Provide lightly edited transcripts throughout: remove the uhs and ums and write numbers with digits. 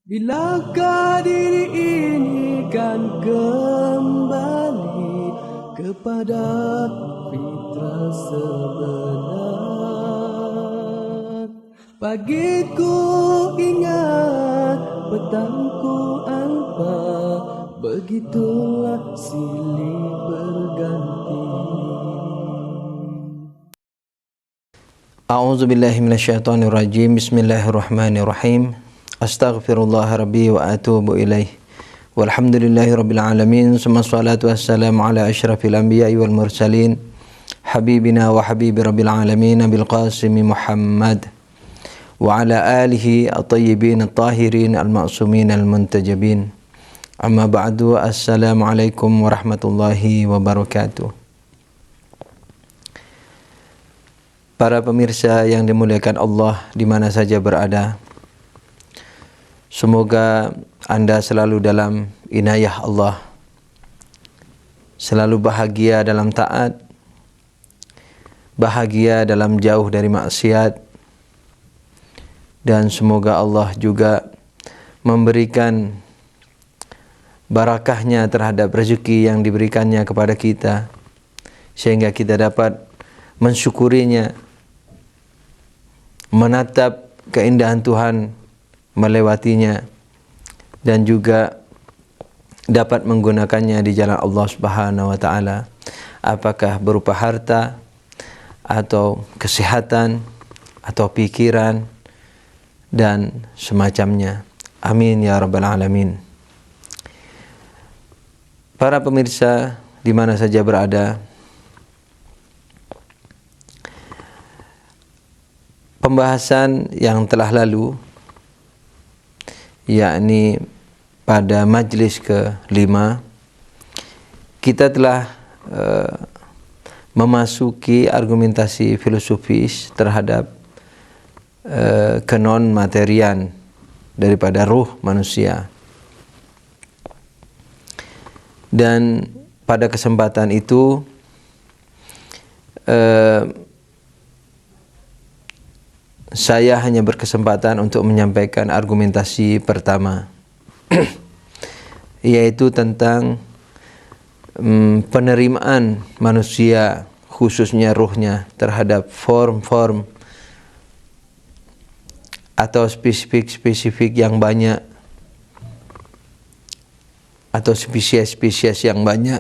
Bilakah diri ini kan kembali kepada fitrah sebenar? Pagiku ingat, petangku apa, begitulah silih berganti. A'udzubillahi minasyaitonirrajim. Bismillahirrahmanirrahim. Astaghfirullah rabbi wa atubu ilaih. Walhamdulillahi rabbil alamin. Summa salatu wassalamu ala asyrafil anbiya'i wal mursalin, habibina wa habibi rabbil alamin Abil Qasim Muhammad wa ala alihi at-tayyibin at-tahirin al-ma'sumin al-muntajabin. Amma ba'du. Assalamualaikum warahmatullahi wabarakatuh. Para pemirsa yang dimuliakan Allah di mana saja berada, semoga Anda selalu dalam inayah Allah, selalu bahagia dalam taat, bahagia dalam jauh dari maksiat, dan semoga Allah juga memberikan barakahnya terhadap rezeki yang diberikannya kepada kita, sehingga kita dapat mensyukurinya, menatap keindahan Tuhan melewatinya, dan juga dapat menggunakannya di jalan Allah Subhanahu wa taala, apakah berupa harta atau kesehatan atau pikiran dan semacamnya. Amin ya rabbal alamin. Para pemirsa di mana saja berada, pembahasan yang telah lalu, yakni pada majlis ke-5, kita telah memasuki argumentasi filosofis terhadap kenon-materian daripada ruh manusia. Dan pada kesempatan itu saya hanya berkesempatan untuk menyampaikan argumentasi pertama, yaitu tentang penerimaan manusia, khususnya ruhnya, terhadap form-form atau spesifik-spesifik yang banyak, atau spesies-spesies yang banyak,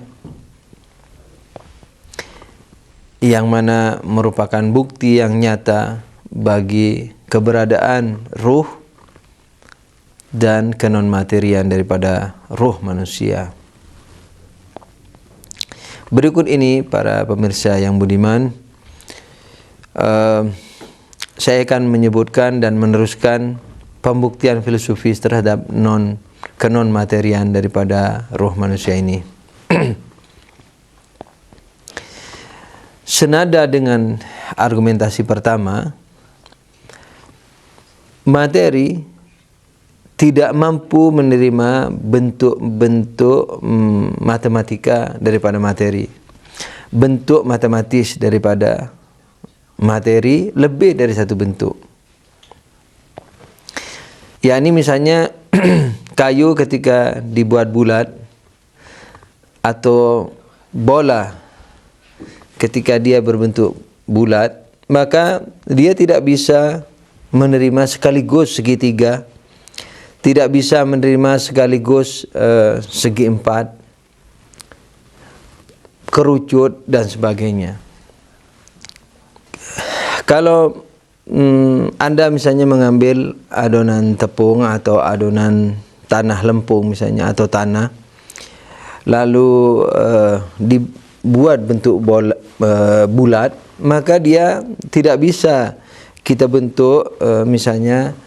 yang mana merupakan bukti yang nyata bagi keberadaan ruh dan kenon-materian daripada ruh manusia. Berikut ini para pemirsa yang budiman, saya akan menyebutkan dan meneruskan pembuktian filosofis terhadap kenon-materian daripada ruh manusia ini. Senada dengan argumentasi pertama, materi tidak mampu menerima bentuk-bentuk matematika daripada materi. Bentuk matematis daripada materi lebih dari satu bentuk. Yakni misalnya kayu ketika dibuat bulat, atau bola ketika dia berbentuk bulat, maka dia tidak bisa menerima sekaligus segitiga, tidak bisa menerima sekaligus segi empat, kerucut, dan sebagainya. Kalau Anda misalnya mengambil adonan tepung atau adonan tanah lempung misalnya, atau tanah, lalu dibuat bentuk bulat, maka dia tidak bisa kita bentuk misalnya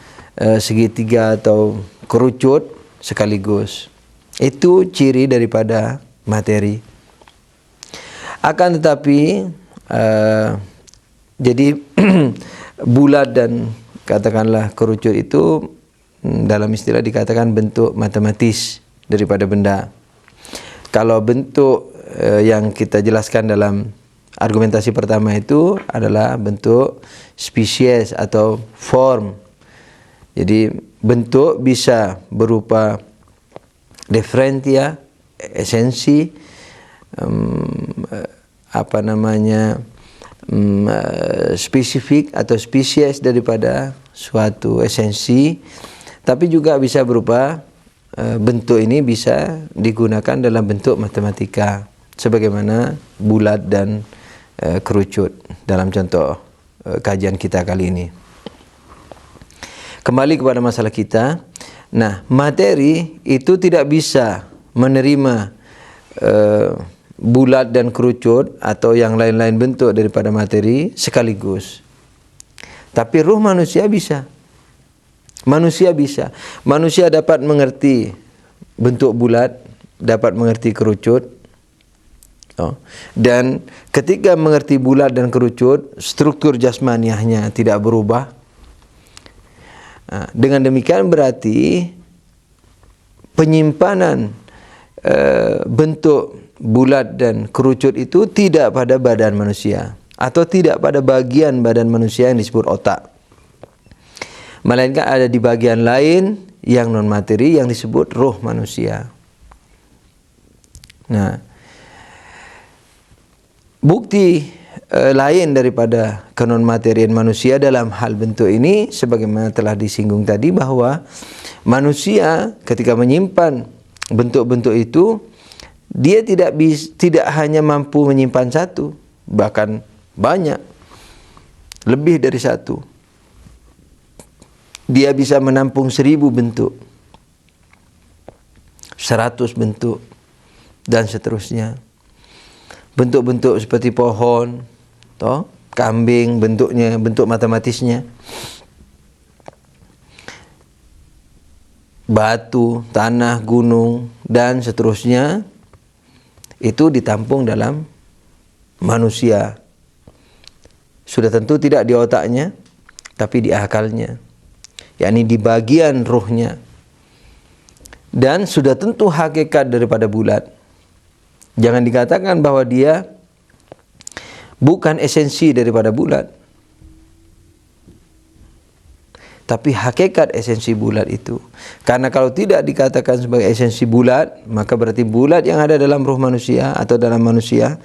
segitiga atau kerucut sekaligus. Itu ciri daripada materi. Akan tetapi jadi bulat dan katakanlah kerucut itu dalam istilah dikatakan bentuk matematis daripada benda. Kalau bentuk yang kita jelaskan dalam argumentasi pertama itu adalah bentuk spesies atau form. Jadi bentuk bisa berupa differentia, esensi, spesifik atau spesies daripada suatu esensi, tapi juga bisa berupa bentuk ini bisa digunakan dalam bentuk matematika sebagaimana bulat dan kerucut dalam contoh kajian kita kali ini. Kembali kepada masalah kita. Nah, materi itu tidak bisa menerima bulat dan kerucut atau yang lain-lain bentuk daripada materi sekaligus. Tapi ruh manusia bisa. Manusia bisa. Manusia dapat mengerti bentuk bulat, dapat mengerti kerucut. Dan ketika mengerti bulat dan kerucut, struktur jasmaniahnya tidak berubah. Dengan demikian berarti penyimpanan bentuk bulat dan kerucut itu tidak pada badan manusia atau tidak pada bagian badan manusia yang disebut otak, melainkan ada di bagian lain yang non materi yang disebut ruh manusia. Nah, bukti lain daripada kenon-materian manusia dalam hal bentuk ini sebagaimana telah disinggung tadi, bahwa manusia ketika menyimpan bentuk-bentuk itu dia tidak hanya mampu menyimpan satu, bahkan banyak, lebih dari satu. Dia bisa menampung 1000 bentuk, 100 bentuk, dan seterusnya. Bentuk-bentuk seperti pohon, kambing, bentuknya, bentuk matematisnya, batu, tanah, gunung, dan seterusnya, itu ditampung dalam manusia. Sudah tentu tidak di otaknya, tapi di akalnya, yakni di bagian ruhnya. Dan sudah tentu hakikat daripada bulat. Jangan dikatakan bahwa dia bukan esensi daripada bulat. Tapi hakikat esensi bulat itu. Karena kalau tidak dikatakan sebagai esensi bulat, maka berarti bulat yang ada dalam ruh manusia atau dalam manusia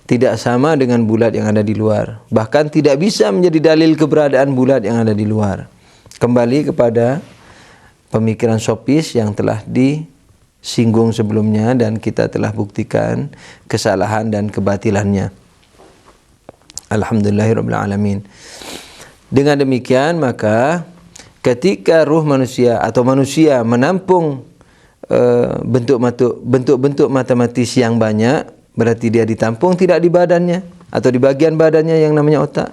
tidak sama dengan bulat yang ada di luar. Bahkan tidak bisa menjadi dalil keberadaan bulat yang ada di luar. Kembali kepada pemikiran sofis yang telah disinggung sebelumnya dan kita telah buktikan kesalahan dan kebatilannya. Alhamdulillahirabbil alamin. Dengan demikian maka ketika ruh manusia atau manusia menampung bentuk-bentuk matematis yang banyak, berarti dia ditampung tidak di badannya atau di bagian badannya yang namanya otak,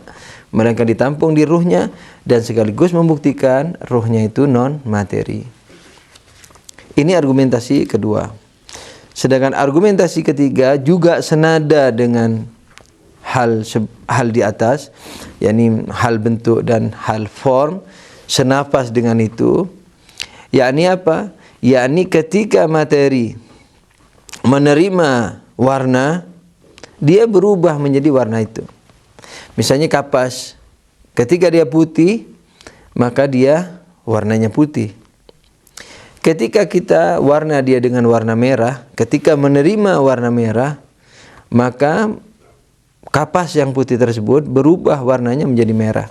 melainkan ditampung di ruhnya, dan sekaligus membuktikan ruhnya itu non materi. Ini argumentasi kedua. Sedangkan argumentasi ketiga juga senada dengan hal di atas, yakni hal bentuk dan hal form, senafas dengan itu. Yakni apa? Yakni ketika materi menerima warna, dia berubah menjadi warna itu. Misalnya kapas, ketika dia putih, maka dia warnanya putih. Ketika kita warna dia dengan warna merah, ketika menerima warna merah, maka kapas yang putih tersebut berubah warnanya menjadi merah.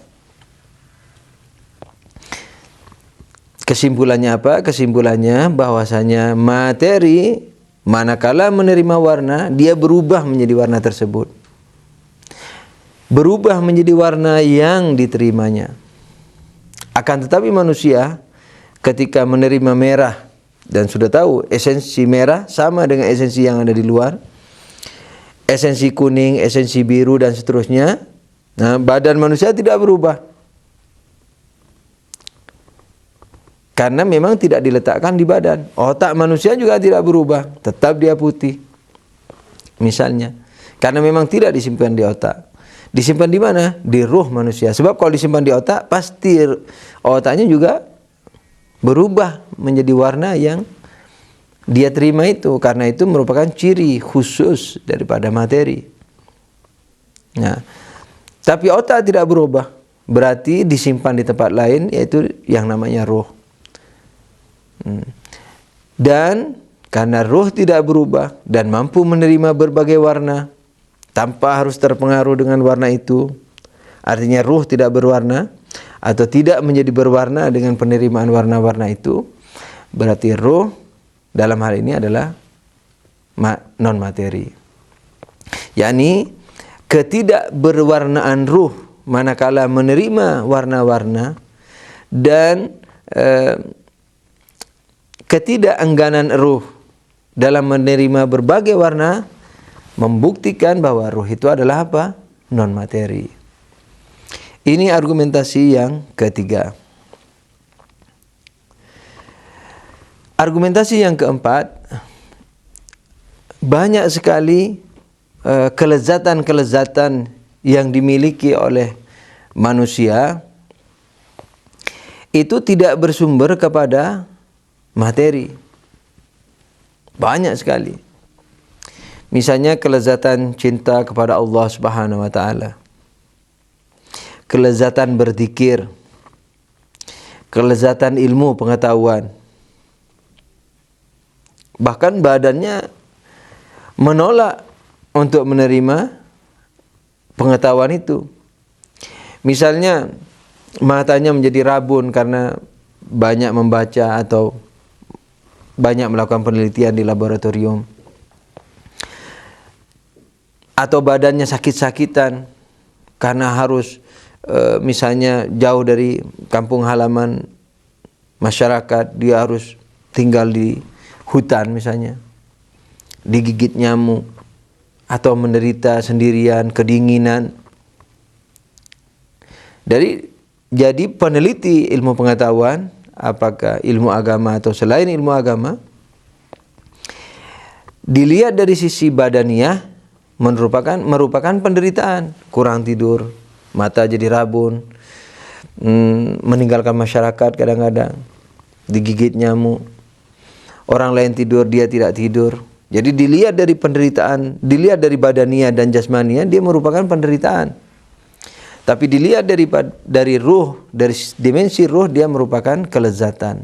Kesimpulannya apa? Kesimpulannya bahwasanya materi manakala menerima warna, dia berubah menjadi warna tersebut. Berubah menjadi warna yang diterimanya. Akan tetapi manusia ketika menerima merah, dan sudah tahu esensi merah sama dengan esensi yang ada di luar, esensi kuning, esensi biru, dan seterusnya. Nah, badan manusia tidak berubah. Karena memang tidak diletakkan di badan. Otak manusia juga tidak berubah, tetap dia putih. Misalnya, karena memang tidak disimpan di otak. Disimpan di mana? Di ruh manusia. Sebab kalau disimpan di otak, pasti otaknya juga berubah menjadi warna yang dia terima itu. Karena itu merupakan ciri khusus daripada materi. Nah, tapi otak tidak berubah. Berarti disimpan di tempat lain, yaitu yang namanya ruh. Dan karena ruh tidak berubah dan mampu menerima berbagai warna tanpa harus terpengaruh dengan warna itu, artinya ruh tidak berwarna atau tidak menjadi berwarna dengan penerimaan warna-warna itu, berarti ruh dalam hal ini adalah non materi. Yakni ketidakberwarnaan ruh manakala menerima warna-warna dan ketidakengganan ruh dalam menerima berbagai warna membuktikan bahwa ruh itu adalah apa? Non materi. Ini argumentasi yang ketiga. Argumentasi yang keempat, banyak sekali kelezatan-kelezatan yang dimiliki oleh manusia itu tidak bersumber kepada materi. Banyak sekali. Misalnya kelezatan cinta kepada Allah Subhanahu wa taala. Kelezatan berzikir. Kelezatan ilmu pengetahuan. Bahkan badannya menolak untuk menerima pengetahuan itu. Misalnya matanya menjadi rabun karena banyak membaca atau banyak melakukan penelitian di laboratorium, atau badannya sakit-sakitan karena harus misalnya jauh dari kampung halaman masyarakat, dia harus tinggal di hutan misalnya, digigit nyamuk atau menderita sendirian kedinginan. Jadi peneliti ilmu pengetahuan, apakah ilmu agama atau selain ilmu agama, dilihat dari sisi badaniah merupakan penderitaan, kurang tidur, mata jadi rabun, meninggalkan masyarakat kadang-kadang, digigit nyamuk, orang lain tidur dia tidak tidur. Jadi dilihat dari penderitaan, dilihat dari badaniah dan jasmaniah, dia merupakan penderitaan. Tapi dilihat dari ruh, dari dimensi ruh, dia merupakan kelezatan.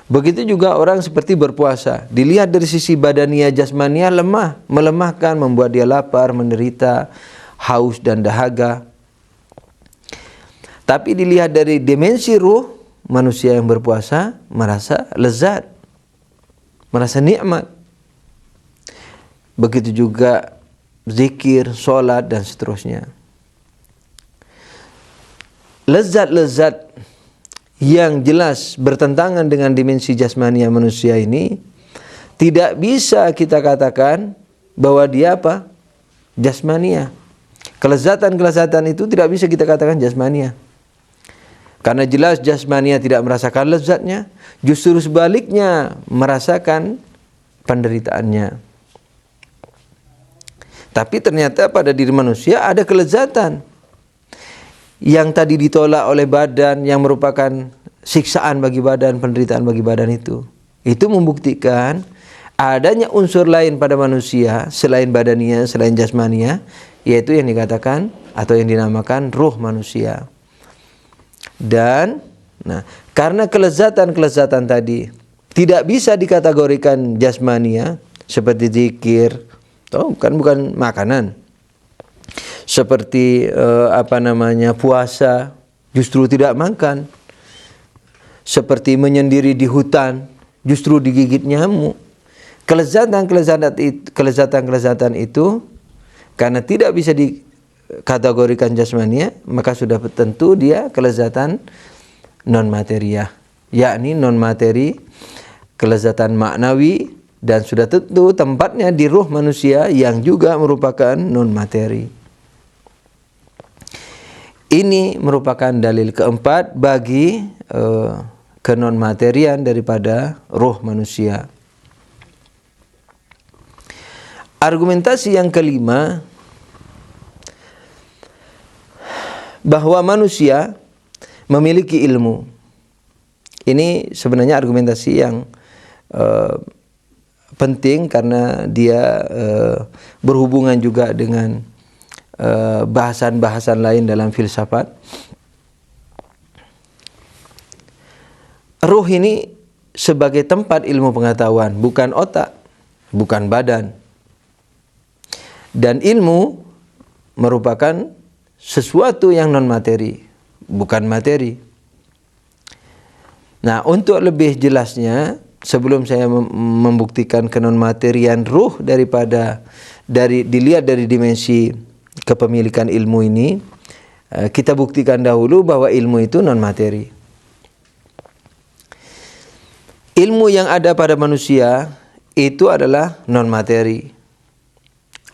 Begitu juga orang seperti berpuasa, dilihat dari sisi badaniah jasmaniah lemah, melemahkan, membuat dia lapar, menderita, haus dan dahaga. Tapi dilihat dari dimensi ruh, manusia yang berpuasa merasa lezat, merasa nikmat. Begitu juga zikir, sholat, dan seterusnya. Lezat-lezat yang jelas bertentangan dengan dimensi jasmania manusia ini tidak bisa kita katakan bahwa dia apa? Jasmania. Kelezatan-kelezatan itu tidak bisa kita katakan jasmania. Karena jelas jasmania tidak merasakan lezatnya, justru sebaliknya merasakan penderitaannya. Tapi ternyata pada diri manusia ada kelezatan yang tadi ditolak oleh badan, yang merupakan siksaan bagi badan, penderitaan bagi badan itu. Itu membuktikan adanya unsur lain pada manusia selain badania, selain jasmania, yaitu yang dikatakan atau yang dinamakan ruh manusia. Dan karena kelezatan-kelezatan tadi tidak bisa dikategorikan jasmania seperti zikir, bukan makanan. Seperti puasa, justru tidak makan. Seperti menyendiri di hutan, justru digigit nyamuk. Kelezatan-kelezatan itu karena tidak bisa dikategorikan jasmania, maka sudah tentu dia kelezatan non materiah, yakni non materi, kelezatan maknawi, dan sudah tentu tempatnya di ruh manusia yang juga merupakan non materi. Ini merupakan dalil keempat bagi kenon-materian daripada ruh manusia. Argumentasi yang kelima, bahwa manusia memiliki ilmu. Ini sebenarnya argumentasi yang penting karena dia berhubungan juga dengan bahasan-bahasan lain dalam filsafat. ruh ini sebagai tempat ilmu pengetahuan, bukan otak, bukan badan. Dan ilmu merupakan sesuatu yang non materi, bukan materi. Nah, untuk lebih jelasnya, sebelum saya membuktikan kenon materian ruh dilihat dari dimensi kepemilikan ilmu ini, kita buktikan dahulu bahwa ilmu itu non materi. Ilmu yang ada pada manusia itu adalah non materi.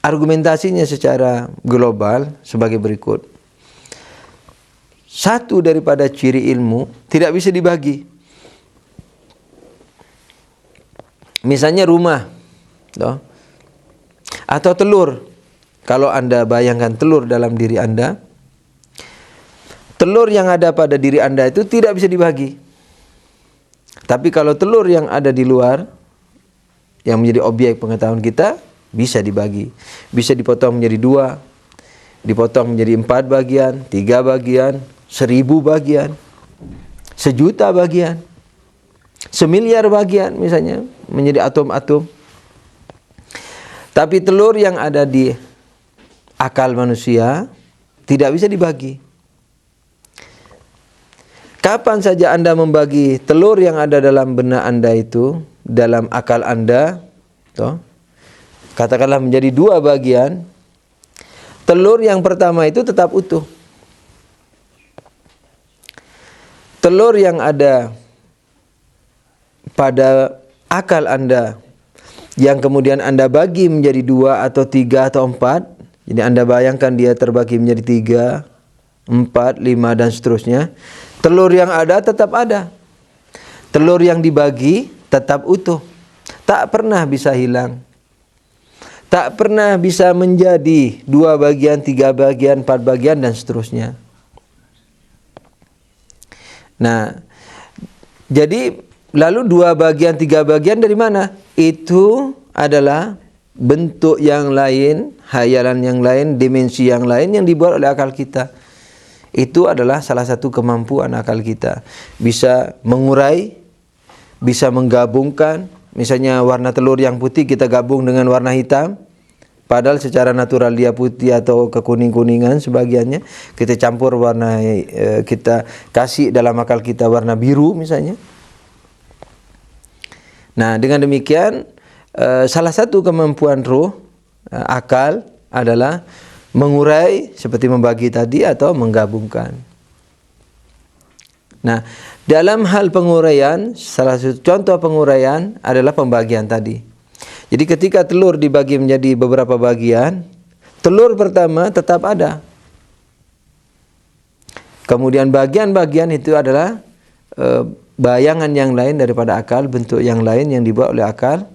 Argumentasinya secara global sebagai berikut. Satu daripada ciri ilmu tidak bisa dibagi. Misalnya rumah, atau telur. Kalau Anda bayangkan telur dalam diri Anda, telur yang ada pada diri Anda itu tidak bisa dibagi. Tapi kalau telur yang ada di luar, yang menjadi objek pengetahuan kita, bisa dibagi. Bisa dipotong menjadi 2, dipotong menjadi 4 bagian, 3 bagian, 1000 bagian, 1.000.000 bagian, 1.000.000.000 bagian misalnya, menjadi atom-atom. Tapi telur yang ada di akal manusia tidak bisa dibagi. Kapan saja Anda membagi telur yang ada dalam benak Anda itu, dalam akal Anda, katakanlah menjadi 2 bagian, telur yang pertama itu tetap utuh. Telur yang ada pada akal Anda yang kemudian Anda bagi menjadi 2 atau 3 atau 4. Jadi Anda bayangkan dia terbagi menjadi 3, 4, 5 dan seterusnya. Telur yang ada tetap ada. Telur yang dibagi tetap utuh. Tak pernah bisa hilang. Tak pernah bisa menjadi 2 bagian, 3 bagian, 4 bagian dan seterusnya. Nah, jadi lalu 2 bagian, 3 bagian dari mana? Itu adalah bentuk yang lain, hayalan yang lain, dimensi yang lain yang dibuat oleh akal kita. Itu adalah salah satu kemampuan akal kita. Bisa mengurai, bisa menggabungkan. Misalnya warna telur yang putih kita gabung dengan warna hitam. Padahal secara natural dia putih atau kekuning-kuningan sebagiannya. Kita campur warna, kita kasih dalam akal kita warna biru misalnya. Nah, dengan demikian salah satu kemampuan ruh, akal adalah mengurai seperti membagi tadi atau menggabungkan. Nah, dalam hal penguraian, salah satu contoh penguraian adalah pembagian tadi. Jadi ketika telur dibagi menjadi beberapa bagian, telur pertama tetap ada. Kemudian bagian-bagian itu adalah bayangan yang lain daripada akal, bentuk yang lain yang dibuat oleh akal,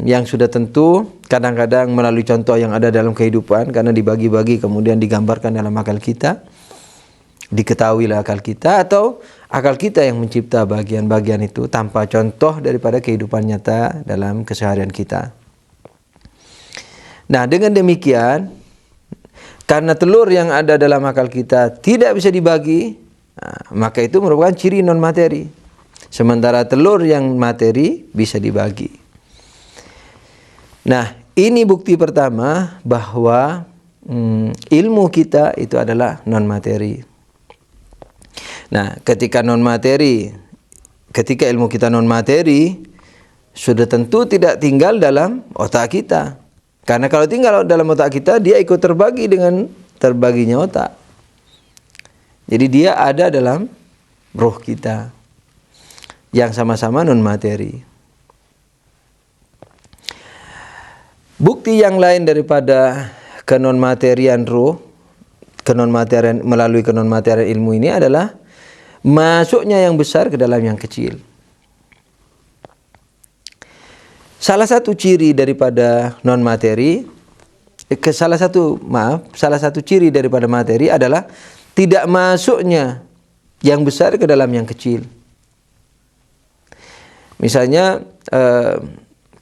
yang sudah tentu kadang-kadang melalui contoh yang ada dalam kehidupan, karena dibagi-bagi kemudian digambarkan dalam akal kita, diketahui oleh akal kita, atau akal kita yang mencipta bagian-bagian itu tanpa contoh daripada kehidupan nyata dalam keseharian kita. Nah, dengan demikian, karena telur yang ada dalam akal kita tidak bisa dibagi, maka itu merupakan ciri non materi. Sementara telur yang materi bisa dibagi. Nah, ini bukti pertama bahwa ilmu kita itu adalah non materi. Nah, ketika ilmu kita non materi, sudah tentu tidak tinggal dalam otak kita. Karena kalau tinggal dalam otak kita, dia ikut terbagi dengan terbaginya otak. Jadi dia ada dalam roh kita yang sama-sama non materi. Bukti yang lain daripada kenonmaterian ruh, melalui kenonmaterian ilmu ini adalah masuknya yang besar ke dalam yang kecil. Salah satu ciri daripada non materi, salah satu ciri daripada materi adalah tidak masuknya yang besar ke dalam yang kecil. Misalnya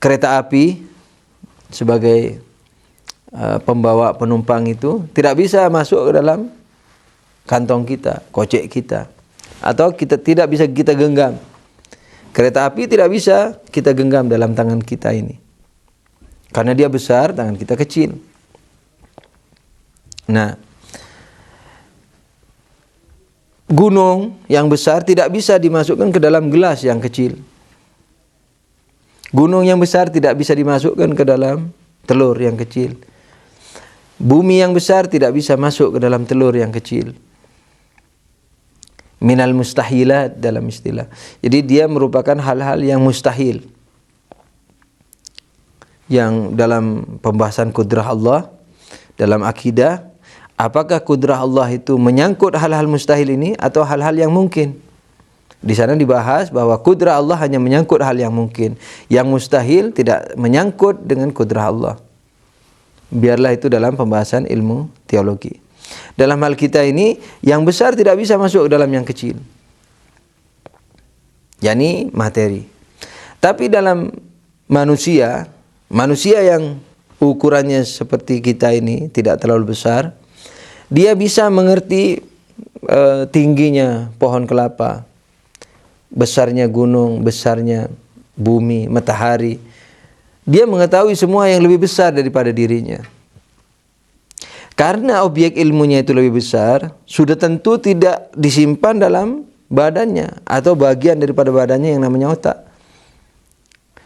kereta api sebagai pembawa penumpang itu tidak bisa masuk ke dalam kantong kita, kocek kita. atau tidak bisa kita genggam. Kereta api tidak bisa kita genggam dalam tangan kita ini. Karena dia besar, tangan kita kecil. Nah, gunung yang besar tidak bisa dimasukkan ke dalam gelas yang kecil. Gunung yang besar tidak bisa dimasukkan ke dalam telur yang kecil. Bumi yang besar tidak bisa masuk ke dalam telur yang kecil. Minal mustahilat dalam istilah. Jadi dia merupakan hal-hal yang mustahil. Yang dalam pembahasan kudrah Allah, dalam akidah, apakah kudrah Allah itu menyangkut hal-hal mustahil ini atau hal-hal yang mungkin? Di sana dibahas bahwa kudrah Allah hanya menyangkut hal yang mungkin. Yang mustahil tidak menyangkut dengan kudrah Allah. Biarlah itu dalam pembahasan ilmu teologi. Dalam hal kita ini, yang besar tidak bisa masuk dalam yang kecil. yakni materi. Tapi dalam manusia yang ukurannya seperti kita ini, tidak terlalu besar, dia bisa mengerti tingginya pohon kelapa, besarnya gunung, besarnya bumi, matahari. Dia mengetahui semua yang lebih besar daripada dirinya. Karena objek ilmunya itu lebih besar, sudah tentu tidak disimpan dalam badannya atau bagian daripada badannya yang namanya otak.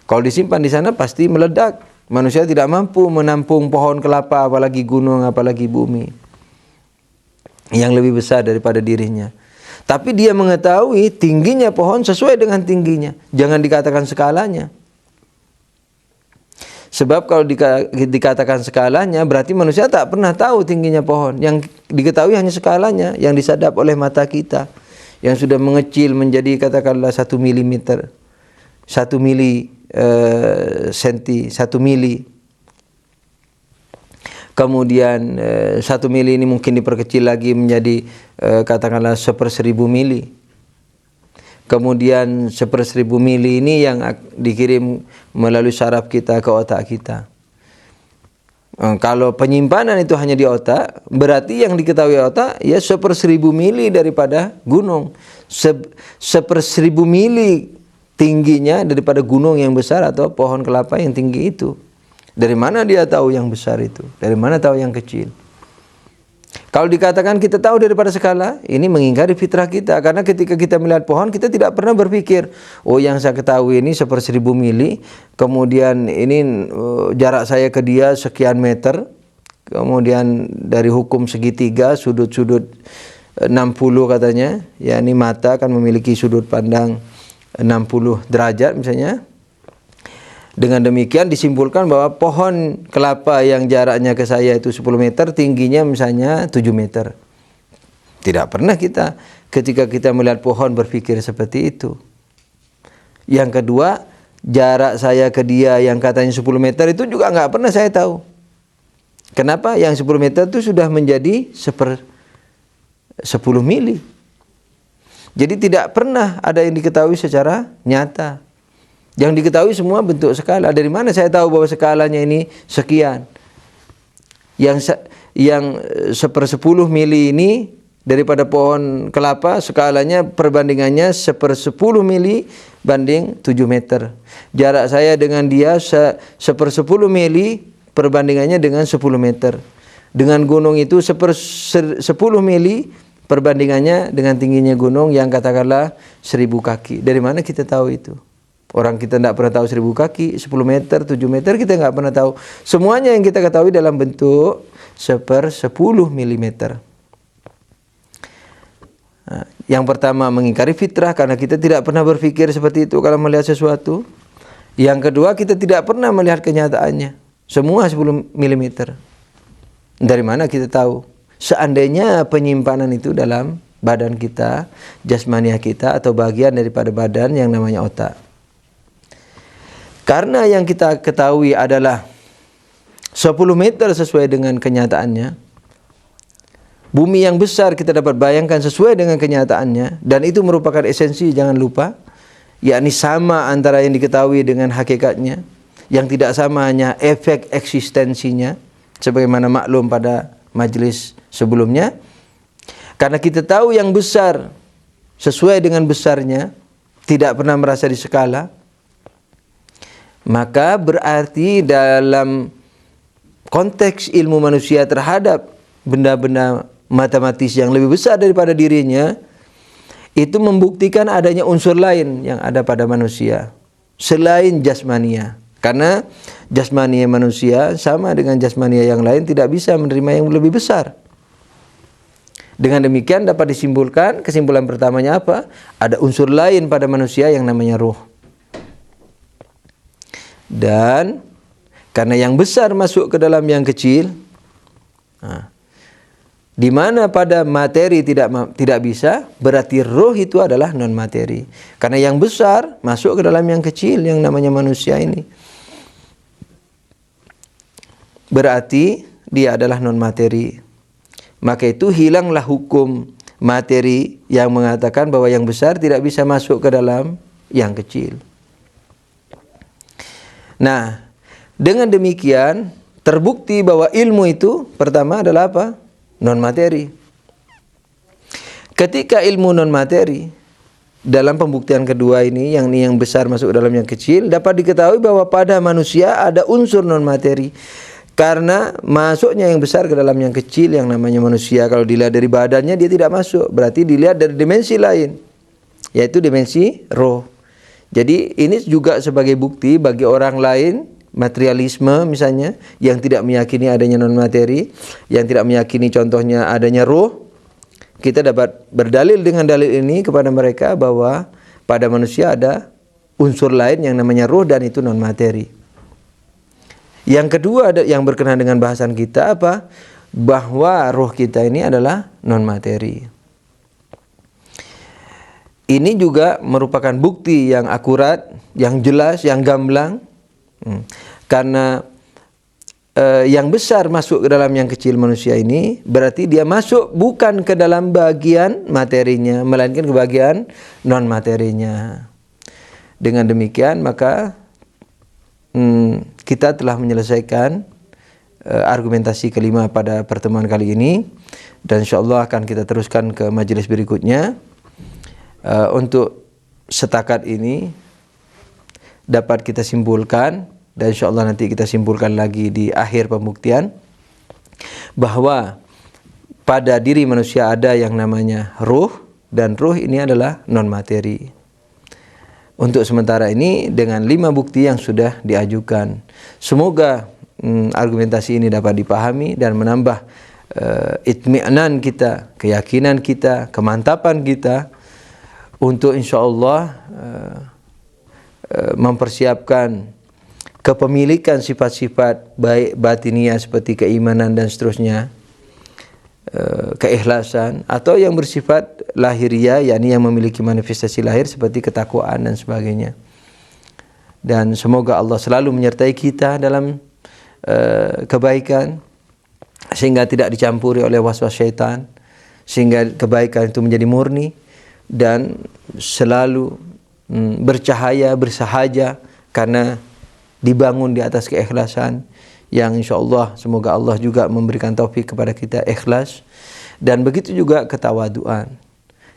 Kalau disimpan di sana pasti meledak. Manusia tidak mampu menampung pohon kelapa, apalagi gunung, apalagi bumi yang lebih besar daripada dirinya. Tapi dia mengetahui tingginya pohon sesuai dengan tingginya. Jangan dikatakan skalanya. Sebab kalau dikatakan skalanya, berarti manusia tak pernah tahu tingginya pohon. Yang diketahui hanya skalanya, yang disadap oleh mata kita, yang sudah mengecil menjadi katakanlah 1 milimeter, 1 mili senti, 1 mili. Kemudian 1 mili ini mungkin diperkecil lagi menjadi katakanlah 1/1000 mili. Kemudian 1/1000 mili ini yang dikirim melalui saraf kita ke otak kita. Kalau penyimpanan itu hanya di otak, berarti yang diketahui otak ya 1/1000 mili daripada gunung. 1/1000 mili tingginya daripada gunung yang besar atau pohon kelapa yang tinggi itu. Dari mana dia tahu yang besar itu? Dari mana tahu yang kecil? Kalau dikatakan kita tahu daripada skala, ini mengingkari fitrah kita. Karena ketika kita melihat pohon, kita tidak pernah berpikir, oh yang saya ketahui ini 1/1000 mili, kemudian ini jarak saya ke dia sekian meter, kemudian dari hukum segitiga, sudut-sudut 60 katanya, ya ini mata kan memiliki sudut pandang 60 derajat misalnya. Dengan demikian disimpulkan bahwa pohon kelapa yang jaraknya ke saya itu 10 meter, tingginya misalnya 7 meter. Tidak pernah kita ketika kita melihat pohon berpikir seperti itu. Yang kedua, jarak saya ke dia yang katanya 10 meter itu juga nggak pernah saya tahu. Kenapa? Yang 10 meter itu sudah menjadi 10 mili. Jadi tidak pernah ada yang diketahui secara nyata. Yang diketahui semua bentuk skala. Dari mana saya tahu bahwa skalanya ini sekian? Yang 1/10 mili ini daripada pohon kelapa, skalanya perbandingannya 1/10 mili banding 7 meter. Jarak saya dengan dia 1/10 mili perbandingannya dengan 10 meter. Dengan gunung itu 1/10 mili perbandingannya dengan tingginya gunung yang katakanlah 1000 kaki. Dari mana kita tahu itu? Orang kita tidak pernah tahu 1000 kaki, 10 meter, 7 meter, kita nggak pernah tahu. Semuanya yang kita ketahui dalam bentuk 1/10 milimeter. Nah, yang pertama mengingkari fitrah karena kita tidak pernah berpikir seperti itu kalau melihat sesuatu. Yang kedua kita tidak pernah melihat kenyataannya. Semua 10 milimeter. Dari mana kita tahu? Seandainya penyimpanan itu dalam badan kita, jasmaniah kita atau bagian daripada badan yang namanya otak. Karena yang kita ketahui adalah 10 meter sesuai dengan kenyataannya. Bumi yang besar kita dapat bayangkan sesuai dengan kenyataannya. Dan itu merupakan esensi, jangan lupa. Yakni sama antara yang diketahui dengan hakikatnya. Yang tidak sama hanya efek eksistensinya. Sebagaimana maklum pada majelis sebelumnya. Karena kita tahu yang besar sesuai dengan besarnya, tidak pernah merasa diskala, maka berarti dalam konteks ilmu manusia terhadap benda-benda matematis yang lebih besar daripada dirinya, itu membuktikan adanya unsur lain yang ada pada manusia selain jasmania. Karena jasmania manusia sama dengan jasmania yang lain tidak bisa menerima yang lebih besar. Dengan demikian dapat disimpulkan, kesimpulan pertamanya apa? Ada unsur lain pada manusia yang namanya ruh. Dan karena yang besar masuk ke dalam yang kecil, di mana pada materi tidak bisa, berarti ruh itu adalah non materi. Karena yang besar masuk ke dalam yang kecil yang namanya manusia ini, berarti dia adalah non materi. Maka itu hilanglah hukum materi yang mengatakan bahwa yang besar tidak bisa masuk ke dalam yang kecil. Nah, dengan demikian terbukti bahwa ilmu itu pertama adalah apa? Non materi. Ketika ilmu non materi dalam pembuktian kedua ini, yang besar masuk ke dalam yang kecil, dapat diketahui bahwa pada manusia ada unsur non materi. Karena masuknya yang besar ke dalam yang kecil yang namanya manusia, kalau dilihat dari badannya dia tidak masuk, berarti dilihat dari dimensi lain, yaitu dimensi roh. Jadi ini juga sebagai bukti bagi orang lain, materialisme misalnya, yang tidak meyakini adanya non materi, yang tidak meyakini contohnya adanya roh, kita dapat berdalil dengan dalil ini kepada mereka bahwa pada manusia ada unsur lain yang namanya roh dan itu non materi. Yang kedua yang berkenaan dengan bahasan kita apa? Bahwa roh kita ini adalah non materi. Ini juga merupakan bukti yang akurat, yang jelas, yang gamblang. Karena yang besar masuk ke dalam yang kecil manusia ini, berarti dia masuk bukan ke dalam bagian materinya, melainkan ke bagian non materinya. Dengan demikian maka kita telah menyelesaikan argumentasi kelima pada pertemuan kali ini, dan insyaallah akan kita teruskan ke majelis berikutnya. Untuk setakat ini dapat kita simpulkan, dan insyaallah nanti kita simpulkan lagi di akhir pembuktian, bahwa pada diri manusia ada yang namanya ruh, dan ruh ini adalah non materi. Untuk sementara ini dengan 5 bukti yang sudah diajukan, semoga argumentasi ini dapat dipahami dan menambah itmi'nan kita, keyakinan kita, kemantapan kita untuk insyaallah mempersiapkan kepemilikan sifat-sifat baik batiniah seperti keimanan dan seterusnya, keikhlasan, atau yang bersifat lahiriah, yakni yang memiliki manifestasi lahir seperti ketakwaan dan sebagainya. Dan semoga Allah selalu menyertai kita dalam kebaikan, sehingga tidak dicampuri oleh waswas syaitan, sehingga kebaikan itu menjadi murni dan selalu bercahaya, bersahaja, karena dibangun di atas keikhlasan yang insyaallah semoga Allah juga memberikan taufik kepada kita ikhlas. Dan begitu juga ketawaduan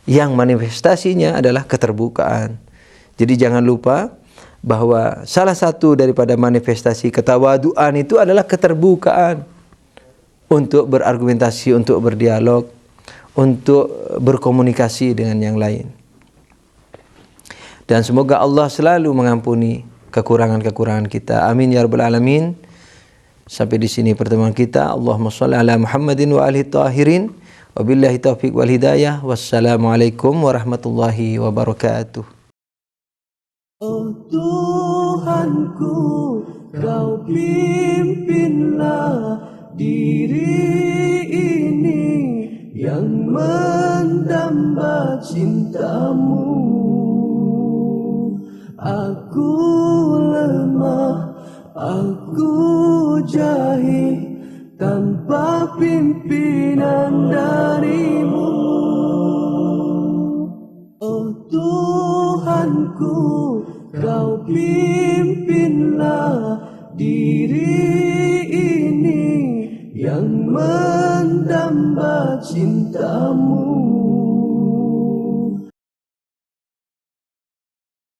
yang manifestasinya adalah keterbukaan. Jadi jangan lupa bahwa salah satu daripada manifestasi ketawaduan itu adalah keterbukaan untuk berargumentasi, untuk berdialog, untuk berkomunikasi dengan yang lain. Dan semoga Allah selalu mengampuni kekurangan-kekurangan kita. Amin ya rabbal alamin. Sampai di sini pertemuan kita. Allahumma shalli ala Muhammadin wa alihi tahirin. Wabillahi taufiq wal hidayah. Wassalamualaikum warahmatullahi wabarakatuh. Oh Tuhanku, Kau pimpinlah diri ini yang mendamba cintamu. Aku lemah, aku jahil, tanpa pimpinan darimu. Oh Tuhanku, Kau pimpinlah diri ini yang mendamba cintamu.